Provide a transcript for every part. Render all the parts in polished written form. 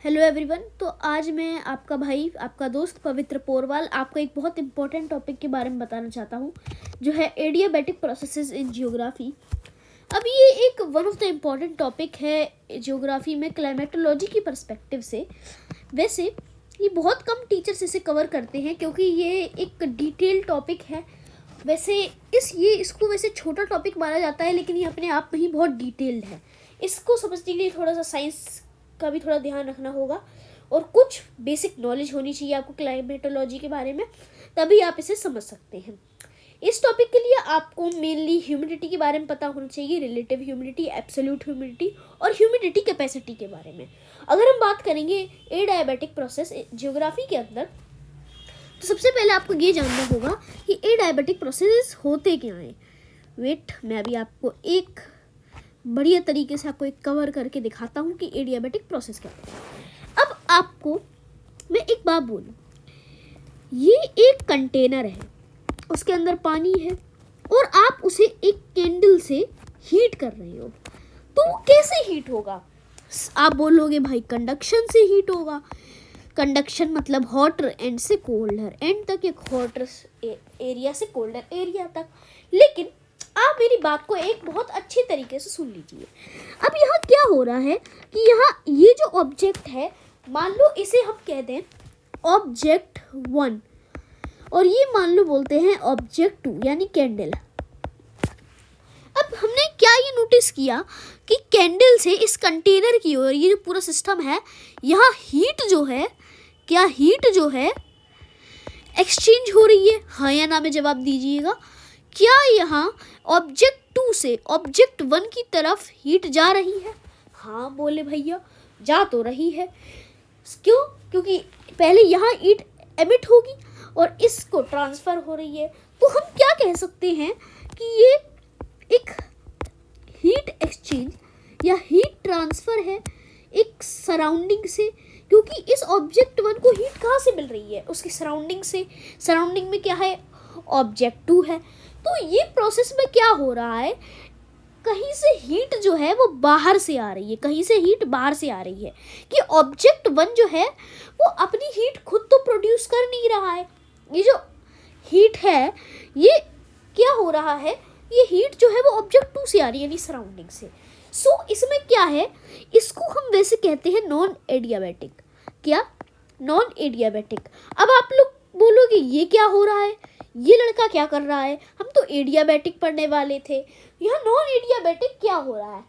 Hello everyone. तो आज मैं आपका भाई, आपका दोस्त पवित्र पोरवाल आपको एक बहुत इंपॉर्टेंट टॉपिक के बारे में बताना चाहता हूँ, जो है एडियाबैटिक प्रोसेसेस इन जियोग्राफी। अब ये एक one of the important topic है जियोग्राफी में क्लाइमेटोलॉजी की पर्सपेक्टिव से। वैसे ये बहुत कम टीचर्स इसे कवर करते हैं क्योंकि ये एक डिटेल टॉपिक है। वैसे इसको वैसे छोटा टॉपिक माना जाता है, लेकिन ये अपने आप में ही बहुत डिटेल्ड है। इसको समझने के लिए थोड़ा सा साइंस का भी थोड़ा ध्यान रखना होगा और कुछ बेसिक नॉलेज होनी चाहिए आपको क्लाइमेटोलॉजी के बारे में, तभी आप इसे समझ सकते हैं। इस टॉपिक के लिए आपको मेनली ह्यूमिडिटी के बारे में पता होना चाहिए, रिलेटिव ह्यूमिडिटी, एब्सोल्यूट ह्यूमिडिटी और ह्यूमिडिटी कैपेसिटी के बारे में। अगर हम बात करेंगे एडियाबैटिक प्रोसेस जियोग्राफी के अंदर, तो सबसे पहले आपको ये जानना होगा कि एडियाबैटिक प्रोसेस होते क्या हैं। मैं अभी आपको एक बढ़िया तरीके से आपको एक कवर करके दिखाता हूँ कि एडियाबैटिक प्रोसेस क्या है। अब आपको मैं एक बात बोलूँ, ये एक कंटेनर है, उसके अंदर पानी है और आप उसे एक कैंडल से हीट कर रहे हो, तो वो कैसे हीट होगा? आप बोलोगे भाई कंडक्शन से हीट होगा। कंडक्शन मतलब हॉटर एंड से कोल्डर एंड तक, एक हॉटर एरिया से कोल्डर एरिया तक। लेकिन आप मेरी बात को एक बहुत अच्छे तरीके से सुन लीजिए। अब यहाँ क्या हो रहा है कि यहाँ ये जो ऑब्जेक्ट है, मान लो इसे हम कह दें ऑब्जेक्ट 1 और ये मान लो बोलते हैं ऑब्जेक्ट 2 यानी कैंडल। अब हमने क्या ये नोटिस किया कि कैंडल से इस कंटेनर की ओर ये जो पूरा सिस्टम है, यहाँ हीट जो है एक्सचेंज हो रही है, हाँ या ना में जवाब दीजिएगा। क्या यहाँ ऑब्जेक्ट 2 से ऑब्जेक्ट 1 की तरफ हीट जा रही है? हाँ बोले भैया, जा तो रही है। क्यों? क्योंकि पहले यहाँ हीट एमिट होगी और इसको ट्रांसफ़र हो रही है। तो हम क्या कह सकते हैं कि ये एक हीट एक्सचेंज या हीट ट्रांसफ़र है एक सराउंडिंग से, क्योंकि इस ऑब्जेक्ट 1 को हीट कहाँ से मिल रही है? उसकी सराउंडिंग से। सराउंडिंग में क्या है? ऑब्जेक्ट 2 है। तो ये प्रोसेस में क्या हो रहा है, कहीं से हीट जो है वो बाहर से आ रही है, कहीं से हीट बाहर से आ रही है कि ऑब्जेक्ट 1 जो है वो अपनी हीट खुद तो प्रोड्यूस कर नहीं रहा है। ये जो हीट है, ये क्या हो रहा है, ये हीट जो है वो ऑब्जेक्ट 2 से आ रही है यानी सराउंडिंग से। सो इसमें क्या है, इसको हम वैसे कहते हैं नॉन एडियाबैटिक। क्या? Non adiabatic. अब आप लोग बोलोगे ये क्या हो रहा है, ये लड़का क्या कर रहा है, हम तो एडियाबैटिक पढ़ने वाले थे, यह नॉन एडियाबैटिक क्या हो रहा है?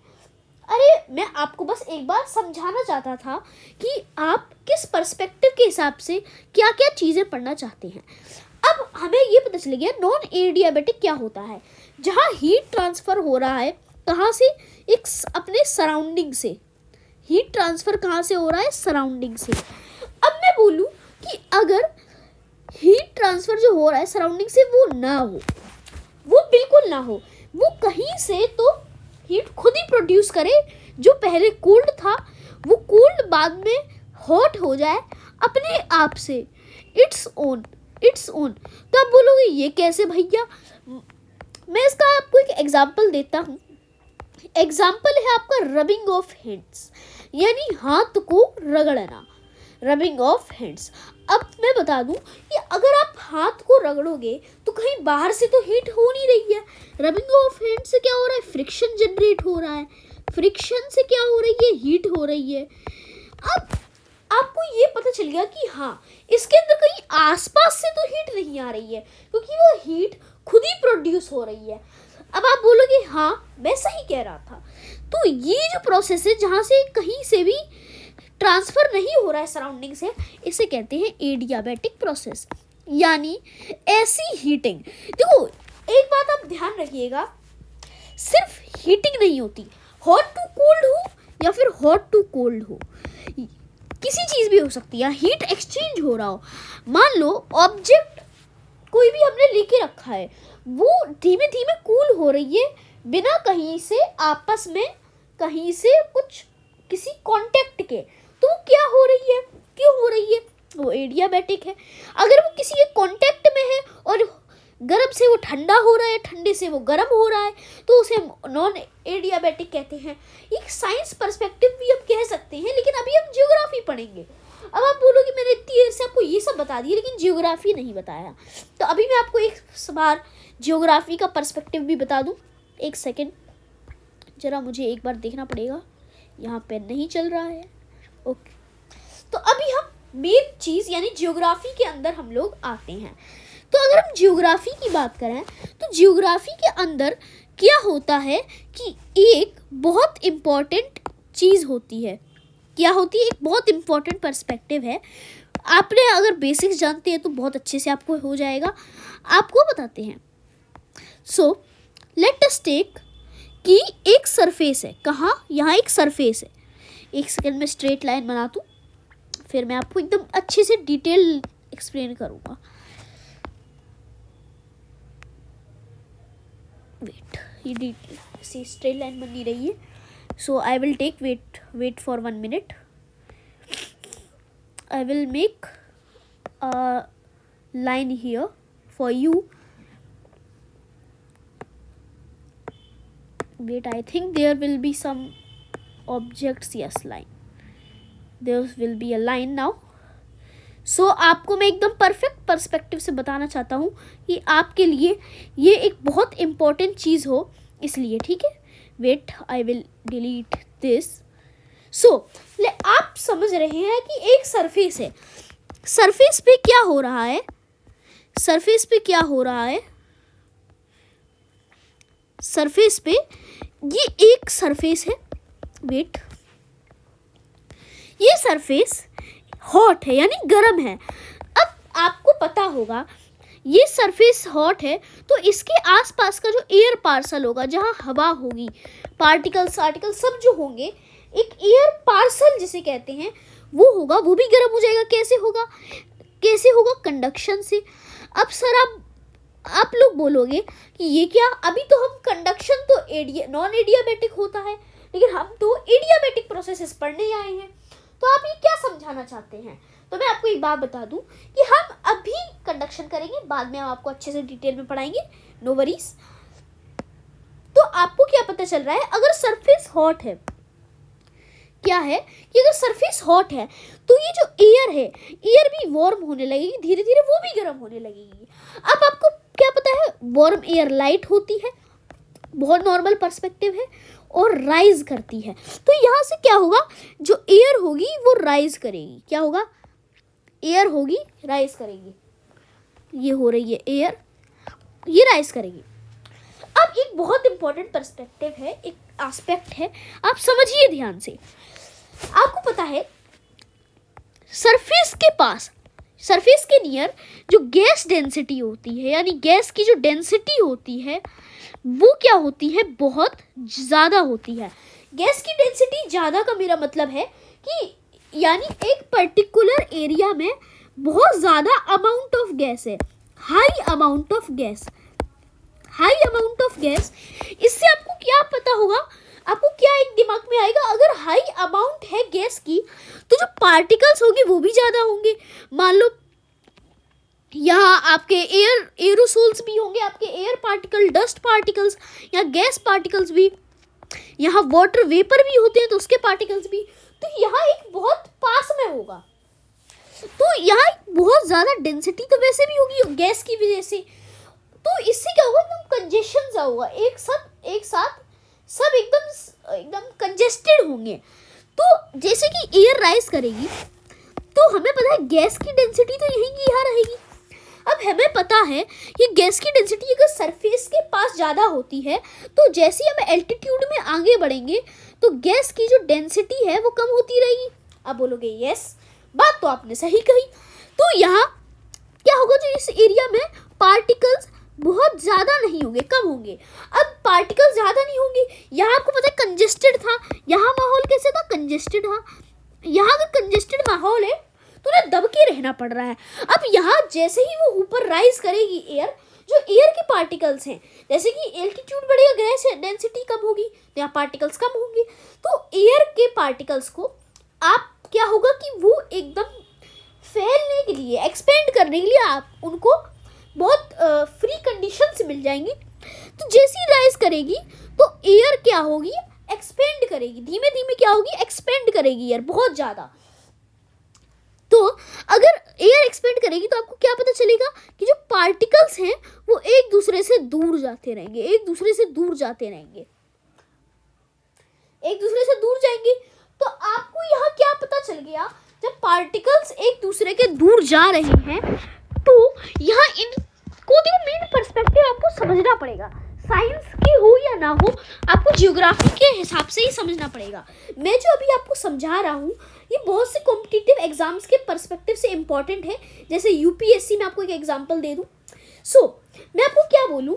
अरे मैं आपको बस एक बार समझाना चाहता था कि आप किस पर्सपेक्टिव के हिसाब से क्या क्या चीज़ें पढ़ना चाहते हैं। अब हमें ये पता चल गया नॉन एडियाबैटिक क्या होता है, जहाँ हीट ट्रांसफ़र हो रहा है, कहाँ से? एक अपने सराउंडिंग से। हीट ट्रांसफ़र कहाँ से हो रहा है? सराउंडिंग से। अब मैं बोलूँ कि अगर हीट ट्रांसफ़र जो हो रहा है सराउंडिंग से वो ना हो, वो बिल्कुल ना हो, वो कहीं से तो हीट खुद ही प्रोड्यूस करे, जो पहले कोल्ड था वो कोल्ड बाद में हॉट हो जाए अपने आप से, इट्स ओन। तो आप बोलोगे ये कैसे भैया? मैं इसका आपको एक एग्जाम्पल देता हूँ। एग्जाम्पल है आपका रबिंग ऑफ हैंड्स, यानी हाथ को रगड़ना, रबिंग ऑफ हैंड्स। अब मैं बता दूं कि अगर आप हाथ को रगड़ोगे तो कहीं बाहर से तो हीट हो नहीं रही है। रबिंग ऑफ हैंड्स से क्या हो रहा है? फ्रिक्शन जनरेट हो रहा है, फ्रिक्शन से क्या हो रही है? हीट हो रही है। अब आपको ये पता चल गया कि हाँ, इसके अंदर कहीं आसपास से तो हीट नहीं आ रही है, क्योंकि वो हीट खुद ही प्रोड्यूस हो रही है। अब आप बोलोगे हाँ मैं सही कह रहा था। तो ये जो प्रोसेस है जहाँ से कहीं से भी ट्रांसफ़र नहीं हो रहा है सराउंडिंग से, इसे कहते हैं एडियाबैटिक प्रोसेस, यानी ऐसी हीटिंग। देखो एक बात आप ध्यान रखिएगा, सिर्फ हीटिंग नहीं होती, हॉट टू कोल्ड हो या फिर हॉट टू कोल्ड हो, किसी चीज़ भी हो सकती है, हीट एक्सचेंज हो रहा हो। मान लो ऑब्जेक्ट कोई भी हमने लेके रखा है, वो धीमे धीमे कूल हो रही है बिना कहीं से आपस में कहीं से कुछ किसी कांटेक्ट के, तो क्या हो रही है, क्यों हो रही है? वो एडियाबैटिक है। अगर वो किसी के कांटेक्ट में है और गर्म से वो ठंडा हो रहा है, ठंडे से वो गर्म हो रहा है, तो उसे नॉन एडियाबैटिक कहते हैं। एक साइंस पर्सपेक्टिव भी हम कह सकते हैं, लेकिन अभी हम ज्योग्राफी पढ़ेंगे। अब आप बोलोगे मैंने इतनी देर से आपको ये सब बता दिया लेकिन जियोग्राफी नहीं बताया, तो अभी मैं आपको एक बार जियोग्राफी का पर्सपेक्टिव भी बता दूं। एक सेकेंड, जरा मुझे एक बार देखना पड़ेगा, यहाँ पेन नहीं चल रहा है। ओके, तो अभी हम मेन चीज़ यानी जियोग्राफी के अंदर हम लोग आते हैं। तो अगर हम जियोग्राफी की बात करें तो जियोग्राफी के अंदर क्या होता है कि एक बहुत इम्पॉर्टेंट चीज़ होती है। क्या होती है? एक बहुत इम्पॉर्टेंट पर्सपेक्टिव है। आपने अगर बेसिक्स जानते हैं तो बहुत अच्छे से आपको हो जाएगा। आपको बताते हैं। सो लेट अस टेक कि एक सरफेस है। कहाँ? यहाँ एक सरफेस है। एक सेकंड में स्ट्रेट लाइन बना दूँ, फिर मैं आपको एकदम अच्छे से डिटेल एक्सप्लेन करूँगा। वेट, ये डिटेल से स्ट्रेट लाइन बन नहीं रही है, so I will take wait for 1 minute. I will make a line here for you. Wait, I think there will be some objects. Yes, line. There will be a line now. So आपको मैं एकदम perfect perspective से बताना चाहता हूँ कि आपके लिए ये एक बहुत इम्पोर्टेंट चीज़ हो, इसलिए। ठीक है, wait, I will delete this. So आप समझ रहे हैं कि एक सरफेस है। सरफेस पे क्या हो रहा है? सरफेस पे क्या हो रहा है? सरफेस पे ये एक सरफेस है। वेट, ये सरफेस हॉट है यानी गर्म है। अब आपको पता होगा ये सरफेस हॉट है तो इसके आसपास का जो एयर पार्सल होगा, जहाँ हवा होगी, पार्टिकल्स सब जो होंगे, एक एयर पार्सल जिसे कहते हैं, वो होगा, वो भी गर्म हो जाएगा। कैसे होगा? कैसे होगा? कंडक्शन से। अब सर आप लोग बोलोगे कि ये क्या, अभी तो हम कंडक्शन तो नॉन एडियाबैटिक होता है, लेकिन हम तो एडियाबैटिक प्रोसेसेस पढ़ने आए हैं, तो आप ये क्या समझाना चाहते हैं? तो मैं आपको एक बात बता दूं कि हम अभी कंडक्शन करेंगे, बाद में हम आपको अच्छे से डिटेल में पढ़ाएंगे, नो वरीज। तो आपको क्या पता चल रहा है? अगर सरफेस हॉट है, क्या है कि अगर सरफेस हॉट है तो ये जो एयर है, एयर भी वार्म होने लगेगी, धीरे धीरे वो भी गर्म होने लगेगी। अब आपको क्या पता है? वार्म एयर लाइट होती है, बहुत नॉर्मल पर्सपेक्टिव है, और राइज करती है। तो यहाँ से क्या होगा? जो एयर होगी वो राइज करेगी। क्या होगा? एयर होगी, राइज करेगी। ये हो रही है एयर, ये राइज करेगी। अब एक बहुत इंपॉर्टेंट पर्सपेक्टिव है, एक एस्पेक्ट है, आप समझिए ध्यान से। आपको पता है सरफेस के पास, सरफेस के नियर जो गैस डेंसिटी होती है, यानी गैस की जो डेंसिटी होती है, वो क्या होती है? बहुत ज़्यादा होती है। गैस की डेंसिटी ज़्यादा का मेरा मतलब है कि यानी एक पर्टिकुलर एरिया में बहुत ज़्यादा अमाउंट ऑफ गैस है, high amount of gas, high amount of gas. इससे आपको क्या पता होगा? आपको क्या एक दिमाग में आएगा? अगर हाई अमाउंट है गैस की तो जो पार्टिकल्स होंगे वो भी ज़्यादा होंगे। मान लो यहाँ आपके एरोसोल्स भी होंगे, आपके एयर पार्टिकल, डस्ट पार्टिकल्स या गैस पार्टिकल्स भी, यहाँ वाटर वेपर भी होते हैं तो उसके पार्टिकल्स भी। तो यहाँ एक बहुत पास में होगा, तो यहाँ बहुत ज़्यादा डेंसिटी तो वैसे भी होगी गैस की वजह से। तो इससे क्या होगा? एकदम कंजेशन सा होगा, एक साथ सब एकदम कंजेस्टेड होंगे। तो जैसे कि एयर राइज करेगी तो हमें पता है गैस की डेंसिटी तो यहीं की यहाँ रहेगी। अब हमें पता है कि गैस की डेंसिटी अगर सरफेस के पास ज़्यादा होती है तो जैसे ही हम एल्टीट्यूड में आगे बढ़ेंगे तो गैस की जो डेंसिटी है वो कम होती रहेगी। अब बोलोगे यस, बात तो आपने सही कही। तो यहाँ क्या होगा? जो इस एरिया में पार्टिकल्स बहुत ज़्यादा नहीं होंगे, कम होंगे। अब पार्टिकल्स ज़्यादा नहीं होंगे, यहाँ आपको पता है कंजेस्टेड था, यहाँ माहौल कैसे था? कंजेस्टेड था। यहाँ अगर कंजेस्टेड माहौल है तो ना दब के रहना पड़ रहा है। अब यहाँ जैसे ही वो ऊपर राइज करेगी एयर, जो एयर के पार्टिकल्स हैं, जैसे कि एल्टीट्यूड बढ़ेगा गैस डेंसिटी कम होगी तो यहाँ पार्टिकल्स कम होंगे। तो एयर के पार्टिकल्स को आप क्या होगा कि वो एकदम फैलने के लिए, एक्सपेंड करने के लिए आप उनको बहुत फ्री कंडीशंस मिल जाएंगी। तो जैसे ही राइज करेगी तो एयर क्या होगी? एक्सपेंड करेगी, धीमे धीमे क्या होगी? एक्सपेंड करेगी एयर बहुत ज़्यादा। तो अगर एयर एक्सपेंड करेगी तो आपको क्या पता चलेगा कि जो पार्टिकल्स हैं वो एक दूसरे से दूर जाते रहेंगे, एक दूसरे से दूर जाते रहेंगे, एक दूसरे से दूर जाएंगे। तो आपको यहाँ क्या पता चल गया, जब पार्टिकल्स एक दूसरे के दूर जा रहे हैं तो यहाँ इनको देखो, मेन पर्सपेक्टिव आपको समझना पड़ेगा। साइंस की हो या ना हो, आपको ज्योग्राफी के हिसाब से ही समझना पड़ेगा। मैं जो अभी आपको समझा रहा हूँ ये बहुत से कॉम्पिटिटिव एग्जाम्स के पर्सपेक्टिव से इम्पॉर्टेंट है। जैसे यूपीएससी में आपको एक एग्जांपल दे दूँ। मैं आपको क्या बोलूँ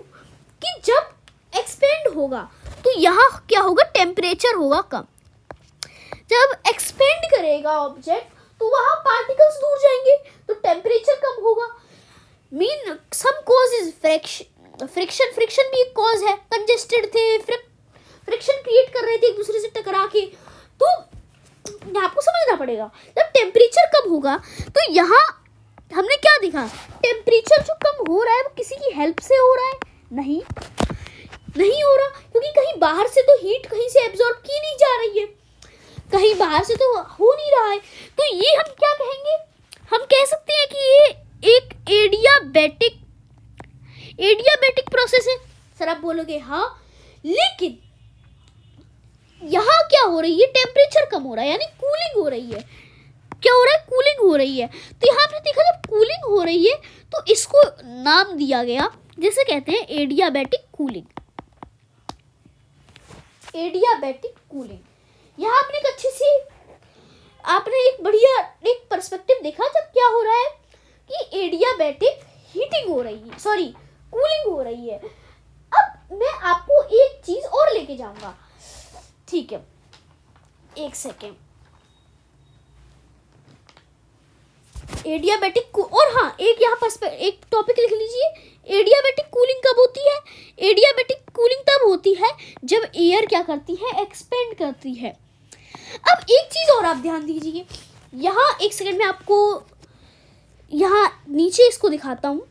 कि जब एक्सपेंड होगा तो यहाँ क्या होगा, टेम्परेचर होगा कम। जब एक्सपेंड करेगा ऑब्जेक्ट तो वहाँ पार्टिकल्स दूर जाएंगे तो टेम्परेचर कम होगा। Mean some cause is friction भी एक कॉज है। कंजेस्टेड थे, फ्रिक्शन क्रिएट कर रहे थे एक दूसरे से टकरा के, तो आपको समझना पड़ेगा। जब टेम्परेचर कम होगा तो यहाँ हमने क्या देखा, टेम्परेचर जो कम हो रहा है वो किसी की हेल्प से हो रहा है? नहीं हो रहा, क्योंकि कहीं बाहर से तो हीट कहीं से एब्जॉर्ब की नहीं जा रही है, कहीं बाहर से तो हो नहीं रहा है। तो ये हम क्या कहेंगे, हम कह सकते हैं कि ये एक एडियाबैटिक प्रोसेस है। सर आप बोलोगे हाँ, लेकिन यहाँ क्या हो रही है, टेम्परेचर कम हो रहा है, यानी कूलिंग हो रही है। क्या हो रहा है, कूलिंग हो रही है। तो यहाँ आपने देखा जब कूलिंग हो रही है तो इसको नाम दिया गया, जिसे कहते हैं एडियाबैटिक कूलिंग। Adiabatic cooling. यहाँ आपने एक अच्छी सी, आपने एक बढ़िया एक पर्सपेक्टिव देखा जब क्या हो रहा है कि एडियाबैटिक हीटिंग हो रही है, सॉरी कूलिंग हो रही है। अब मैं आपको एक चीज और लेके जाऊंगा, ठीक है, एक सेकेंड। एडियाबैटिक और हाँ, एक यहाँ एक टॉपिक लिख लीजिए, एडियाबैटिक कूलिंग कब होती है? एडियाबैटिक कूलिंग तब होती है जब एयर क्या करती है, एक्सपेंड करती है। अब एक चीज और आप ध्यान दीजिए, यहाँ एक सेकेंड में आपको यहाँ नीचे इसको दिखाता हूँ,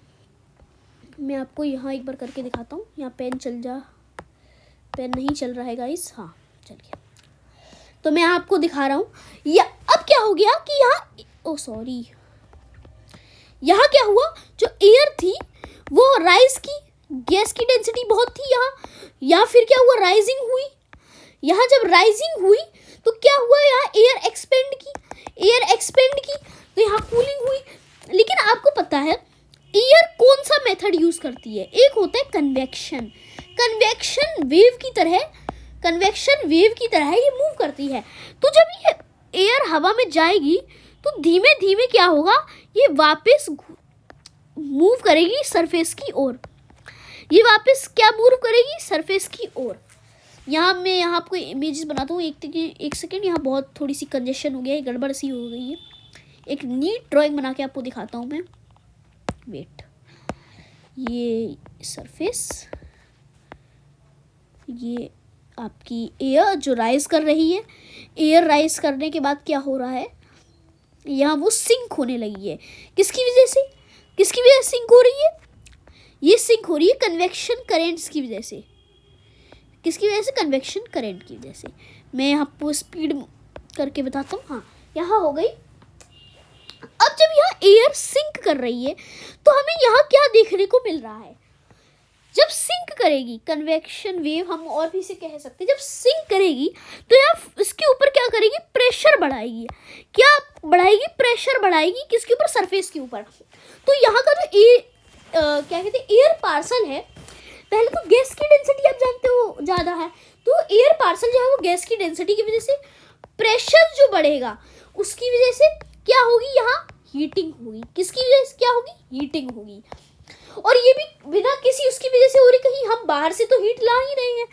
मैं आपको यहाँ एक बार करके दिखाता हूँ। यहाँ पेन नहीं चल रहा है गाइस, हाँ चल गया। तो मैं आपको दिखा रहा हूँ, या अब क्या हो गया कि यहाँ क्या हुआ, जो एयर थी वो राइज की, गैस की डेंसिटी बहुत थी यहाँ, या फिर क्या हुआ, राइजिंग हुई। यहाँ जब राइजिंग हुई तो क्या हुआ, यहाँ एयर एक्सपेंड की तो यहाँ कूलिंग हुई। लेकिन आपको पता है एयर कौन सा मेथड यूज करती है? एक होता है कन्वेक्शन वेव की तरह ये मूव करती है। तो जब ये एयर हवा में जाएगी तो धीमे धीमे क्या होगा, ये वापस मूव करेगी सरफेस की ओर। सरफेस की ओर। मैं यहाँ आपको इमेजेस बनाता हूँ, एक सेकेंड। यहाँ बहुत थोड़ी सी कंजेशन हो गया है, गड़बड़ सी हो गई है। एक नीट ड्राइंग बना के आपको दिखाता हूँ मैं, वेट। ये सरफेस, ये आपकी एयर जो राइज कर रही है। एयर राइज करने के बाद क्या हो रहा है, यहाँ वो सिंक होने लगी है। किसकी वजह से सिंक हो रही है? ये सिंक हो रही है कन्वेक्शन करेंट्स की वजह से। किसकी वजह से? कन्वेक्शन करंट की वजह से। मैं आपको स्पीड करके बताता हूँ। हाँ, यहाँ हो गई। अब जब यहाँ एयर सिंक कर रही है तो हमें यहाँ क्या देखने को मिल रहा है, जब सिंक करेगी कन्वेक्शन वेव, हम और भी इसे कह सकते हैं, जब सिंक करेगी तो यहाँ इसके ऊपर क्या करेगी, प्रेशर बढ़ाएगी। क्या बढ़ाएगी? प्रेशर बढ़ाएगी। किसके ऊपर? सरफेस के ऊपर। तो यहाँ का जो क्या कहते हैं, एयर पार्सल है, पहले तो गैस की डेंसिटी आप जानते हो ज़्यादा है, तो एयर पार्सल जो है वो गैस की डेंसिटी की वजह से प्रेशर जो बढ़ेगा उसकी वजह से क्या होगी, यहाँ हीटिंग होगी। किसकी वजह से क्या होगी? हीटिंग होगी। और ये भी बिना किसी उसकी वजह से हो रही, कहीं हम बाहर से तो हीट ला ही रहे हैं।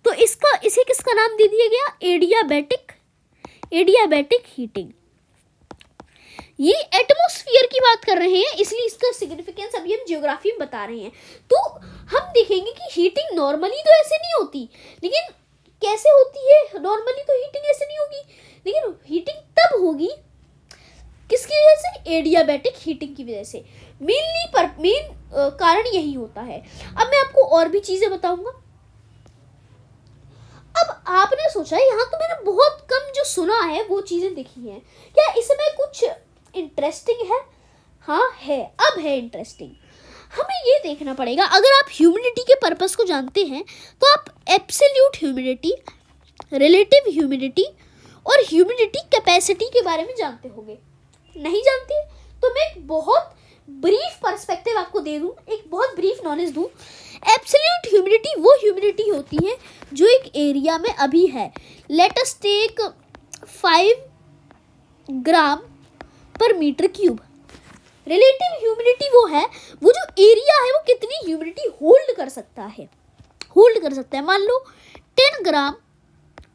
तो इसे किसका नाम दे दिया गया? Adiabatic heating. ये एटमॉस्फेयर की बात कर रहे हैं, इसलिए इसका सिग्निफिकेंस अभी हम ज्योग्राफी में बता रहे हैं। तो हम देखेंगे कि हीटिंग नॉर्मली तो ऐसे नहीं होती, लेकिन कैसे होती है? नॉर्मली तो हीटिंग ऐसे नहीं होगी, लेकिन हीटिंग तब होगी किसकी वजह से? एडियाबैटिक हीटिंग की वजह से। मेन कारण यही होता है। अब मैं आपको और भी चीजें बताऊंगा। अब आपने सोचा यहाँ तो मैंने बहुत कम जो सुना है वो चीजें देखी हैं, क्या इसमें कुछ इंटरेस्टिंग है? हाँ है, अब है इंटरेस्टिंग। हमें ये देखना पड़ेगा, अगर आप ह्यूमिडिटी के पर्पस को जानते हैं तो आप एब्सोल्यूट ह्यूमिडिटी, रिलेटिव ह्यूमिडिटी और ह्यूमिडिटी कैपेसिटी के बारे में जानते होंगे। नहीं जानते तो मैं एक बहुत ब्रीफ पर्सपेक्टिव आपको दे दूं, एक बहुत ब्रीफ नॉलेज दूं। एब्सोल्यूट ह्यूमिडिटी वो ह्यूमिडिटी होती है जो एक एरिया में अभी है। लेट अस टेक 5 ग्राम पर मीटर क्यूब। रिलेटिव ह्यूमिडिटी वो है, वो जो एरिया है वो कितनी ह्यूमिडिटी होल्ड कर सकता है, मान लो 10 ग्राम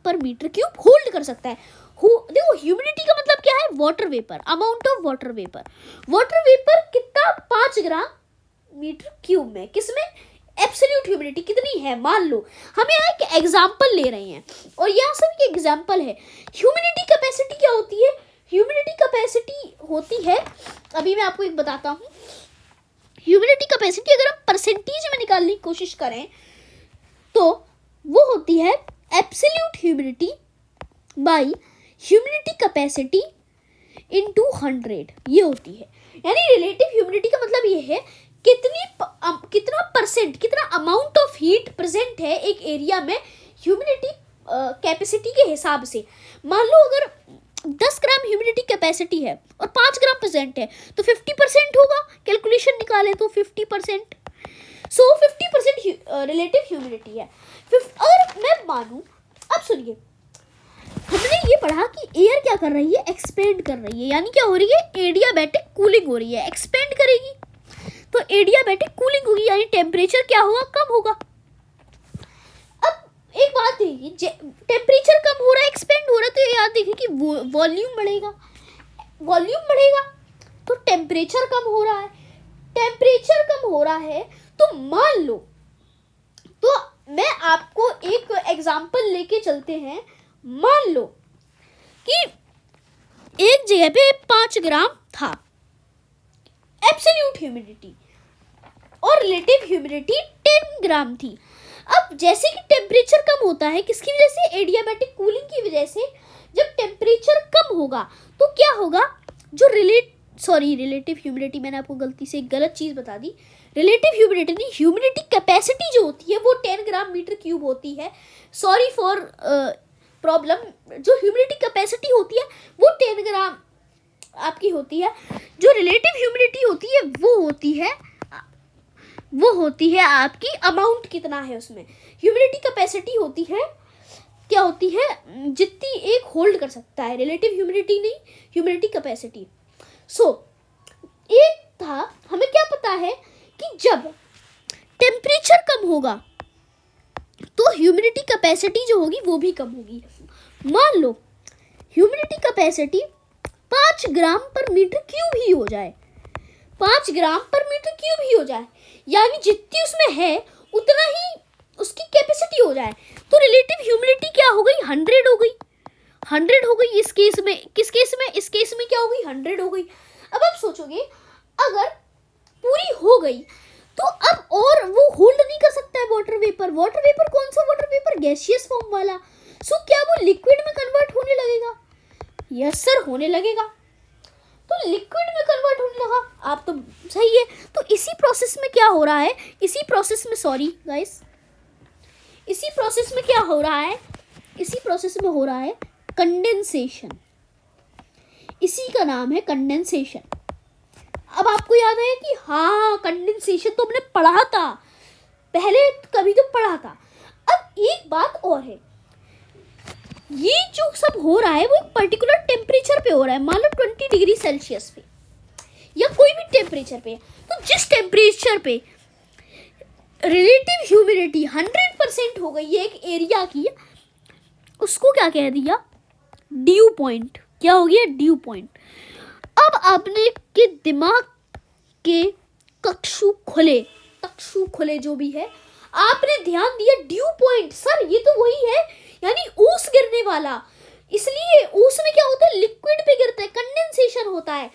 पर मीटर क्यूब होल्ड कर सकता है। देखो ह्यूमिडिटी का मतलब क्या है? Water vapour, amount of water vapour. Water vapour कितना? 5 ग्राम मीटर क्यूब में, किसमें? एब्सोल्यूट ह्यूमिडिटी कितनी है? मान लो हम यहाँ एक एग्जाम्पल ले रहे हैं और यहाँ सब एक एग्जाम्पल है। ह्यूमिडिटी कैपेसिटी क्या होती है? ह्यूमिडिटी कैपेसिटी होती है, अभी मैं आपको एक बताता हूँ। ह्यूमिडिटी कैपेसिटी अगर हम परसेंटेज में निकालने की कोशिश करें तो वो होती है absolute humidity by humidity capacity into 100, ये होती है। यानी रिलेटिव ह्यूमिडिटी का मतलब ये है कितना परसेंट, कितना अमाउंट ऑफ हीट प्रेजेंट है एक एरिया में ह्यूमिडिटी कैपेसिटी के हिसाब से। मान लो अगर 10 ग्राम ह्यूमिडिटी कैपेसिटी है और 5 ग्राम प्रेजेंट है तो 50% होगा। कैलकुलेशन निकालें तो 50%, सो 50% रिलेटिव ह्यूमिडिटी है। और मैं मानूं, अब सुनिए, हमने ये पढ़ा कि एयर क्या कर रही है? एक्सपेंड कर रही है, यानी क्या हो रही है? एडियाबैटिक कूलिंग हो रही है। एक्सपेंड करेगी तो एडियाबैटिक कूलिंग होगी, यानी टेम्परेचर क्या होगा? कम होगा। अब एक बात देखिए, टेम्परेचर कम हो रहा है, एक्सपेंड हो रहा है, तो याद देखिए कि वॉल्यूम बढ़ेगा। वॉल्यूम बढ़ेगा तो टेम्परेचर कम हो रहा है। टेम्परेचर कम हो रहा है तो मान लो, तो मैं आपको एक एग्जांपल लेके चलते हैं। मान लो कि एक जगह पे 5 ग्राम था एब्सोल्यूट ह्यूमिडिटी और रिलेटिव ह्यूमिडिटी 10 ग्राम थी। अब जैसे कि टेम्परेचर कम होता है, किसकी वजह से? एडियाबैटिक कूलिंग की वजह से। जब टेम्परेचर कम होगा तो क्या होगा? जो रिलेटिव ह्यूमिडिटी, मैंने आपको गलती से गलत चीज़ बता दी। रिलेटिव ह्यूमिडिटी नहीं, ह्यूमिडिटी कैपेसिटी जो होती है वो 10 ग्राम मीटर क्यूब होती है। Sorry for problem. जो ह्यूमिडिटी कैपेसिटी होती है वो 10 ग्राम आपकी होती है। जो रिलेटिव ह्यूमिडिटी होती है वो होती है आपकी अमाउंट कितना है उसमें। ह्यूमिडिटी कैपेसिटी होती है, क्या होती है? जितनी एक होल्ड कर सकता है। रिलेटिव ह्यूमिडिटी नहीं, ह्यूमिडिटी कैपेसिटी। एक था, हमें क्या पता है कि जब टेम्परेचर कम होगा तो ह्यूमिडिटी कैपेसिटी जो होगी वो भी कम होगी। मान लो ह्यूमिडिटी कैपेसिटी 5 ग्राम पर मीटर क्यूब ही हो जाए, 5 ग्राम पर मीटर क्यूब ही हो जाए, यानी जितनी उसमें है उतना ही उसकी कैपेसिटी हो जाए, तो रिलेटिव ह्यूमिडिटी क्या हो गई? 100 हो गई। 100 हो गई इस केस में। किस केस में? इस केस में क्या हो गई? 100 हो गई। अब आप सोचोगे अगर पूरी हो गई तो अब और वो होल्ड नहीं कर सकता है वाटर वेपर। वाटर वेपर कौन सा वाटर वेपर? गैसियस फॉर्म वाला। सो क्या वो लिक्विड में कन्वर्ट होने लगेगा? यस सर, होने लगेगा। तो लिक्विड में कन्वर्ट होने लगा, आप तो सही है। तो इसी प्रोसेस में क्या हो रहा है? इसी प्रोसेस में, सॉरी गाइस, इसी प्रोसेस में क्या हो रहा है? इसी प्रोसेस में हो रहा है कंडेंसेशन। इसी का नाम है कंडेंसेशन। अब आपको याद है कि हाँ, कंडेंसेशन तो हमने पढ़ा था पहले, कभी तो पढ़ा था। अब एक बात और है, ये जो सब हो रहा है वो एक पर्टिकुलर टेम्परेचर पे हो रहा है। मान लो 20 डिग्री सेल्सियस पे या कोई भी टेम्परेचर पे। तो जिस टेम्परेचर पे रिलेटिव ह्यूमिडिटी 100% हो गई है एक एरिया की, उसको क्या कह दिया? Due point. क्या हो गया? Due point. अब आपने के दिमाग के चक्षु खुले जो भी है, आपने ध्यान दिया ड्यू पॉइंट। सर ये तो वही है, यानी ओस गिरने वाला। इसलिए ओस में क्या होता है? लिक्विड पे गिरता है, कंडेंसेशन होता है।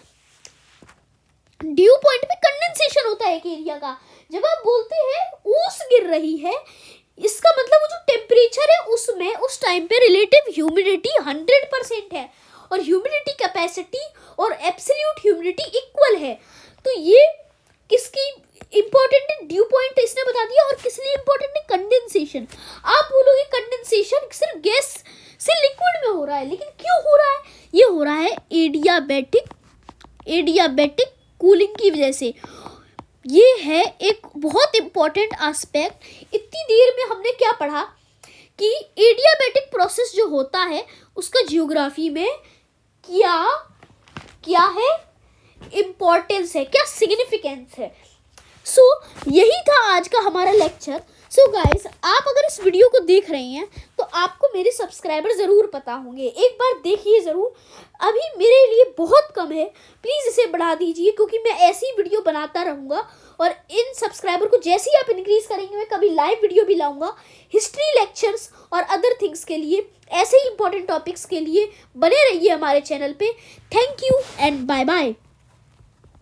ड्यू पॉइंट पे कंडेंसेशन होता है एक एरिया का। जब आप बोलते हैं ओस गिर रही है, इसका मतलब वो जो टेम्परेचर है उसमें उस टाइम पे रिलेटिव ह्यूमिडिटी 100% है। और ह्यूमिडिटी कैपेसिटी और एब्सोल्यूट ह्यूमिडिटी इक्वल है। तो ये किसकी इंपॉर्टेंट है? ड्यू पॉइंट इसने बता दिया। और किस लिए इंपॉर्टेंट है? कंडेंसेशन। आप बोलोगे कंडेंसेशन सिर्फ गैस से लिक्विड में हो रहा है, लेकिन क्यों हो रहा है? ये हो रहा है एडियाबैटिक कूलिंग की वजह से। ये है एक बहुत इंपॉर्टेंट एस्पेक्ट। इतनी देर में हमने क्या पढ़ा कि एडियाबैटिक प्रोसेस जो होता है उसका जियोग्राफी में क्या है इम्पोर्टेंस है, क्या सिग्निफिकेंस है। सो यही था आज का हमारा लेक्चर। सो गाइस, आप अगर इस वीडियो को देख रहे हैं तो आपको मेरे सब्सक्राइबर ज़रूर पता होंगे, एक बार देखिए ज़रूर। अभी मेरे लिए बहुत कम है, प्लीज़ इसे बढ़ा दीजिए, क्योंकि मैं ऐसी वीडियो बनाता रहूँगा। और इन सब्सक्राइबर को जैसे ही आप इंक्रीज़ करेंगे मैं कभी लाइव वीडियो भी लाऊंगा हिस्ट्री लेक्चर्स और अदर थिंग्स के लिए। ऐसे ही इंपॉर्टेंट टॉपिक्स के लिए बने रहिए हमारे चैनल पे। Thank you and bye bye.